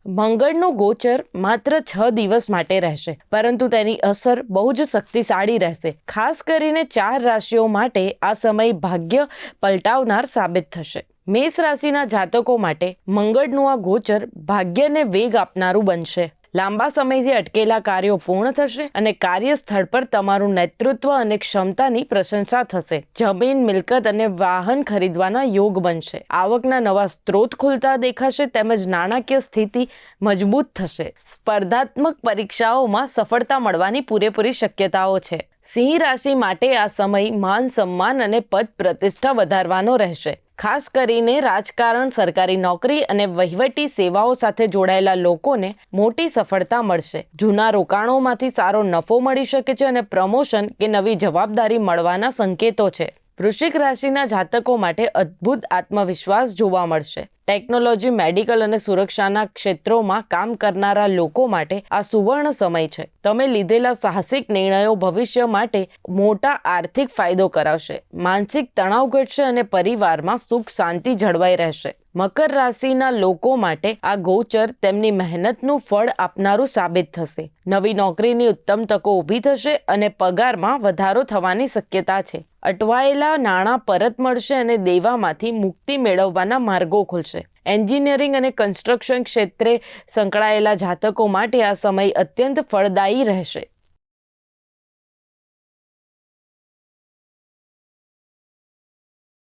મંગળનું ગોચર માત્ર 6 દિવસ માટે રહેશે, પરંતુ તેની અસર બહુ જ શક્તિશાળી રહેશે. ખાસ કરીને 4 રાશિઓ માટે આ સમય ભાગ્ય પલટાવનાર સાબિત થશે. મેષ રાશિના જાતકો માટે મંગળનું આ ગોચર ભાગ્યને વેગ આપનારું બનશે. લાંબા સમયથી અટકેલા કાર્યો પૂર્ણ થશે અને કાર્યસ્થળ પર તમારું નેતૃત્વ અને ક્ષમતાની પ્રશંસા થશે. જમીન, મિલકત અને વાહન ખરીદવાના યોગ બનશે. આવકના નવા સ્ત્રોત ખુલતા દેખાશે તેમજ નાણાકીય સ્થિતિ મજબૂત થશે. સ્પર્ધાત્મક પરીક્ષાઓમાં સફળતા મળવાની પૂરેપૂરી શક્યતાઓ છે. સિંહ રાશિ માટે આ સમય માન સન્માન અને પદ પ્રતિષ્ઠા વધારવાનો રહેશે. ખાસ કરીને રાજકારણ, સરકારી નોકરી અને વહીવટી સેવાઓ સાથે જોડાયેલા લોકોને મોટી સફળતા મળશે. જૂના રોકાણોમાંથી સારો નફો મળી શકે છે અને પ્રમોશન કે નવી જવાબદારી મળવાના સંકેતો છે. વૃશ્ચિક રાશિના જાતકો માટે અદ્ભુત આત્મવિશ્વાસ જોવા મળશે. ટેકનોલોજી, મેડિકલ અને સુરક્ષાના ક્ષેત્રોમાં કામ કરનારા લોકો માટે આ સુવર્ણ સમય છે. તમે લીધેલા સાહસિક નિર્ણયો ભવિષ્ય માટે મોટા આર્થિક ફાયદો કરાવશે. માનસિક તણાવ ઘટશે અને પરિવારમાં સુખ શાંતિ જળવાઈ રહેશે. મકર રાશિના લોકો માટે આ ગોચર તેમની મહેનતનું ફળ આપનારું સાબિત થશે. નવી નોકરીની ઉત્તમ તકો ઊભી થશે અને પગારમાં વધારો થવાની શક્યતા છે. અટવાયેલા નાણાં પરત મળશે અને દેવામાંથી મુક્તિ મેળવવાના માર્ગો ખુલશે. એન્જિનિયરિંગ અને કન્સ્ટ્રક્શન ક્ષેત્રે સંકળાયેલા જાતકો માટે આ સમય અત્યંત ફળદાયી રહેશે.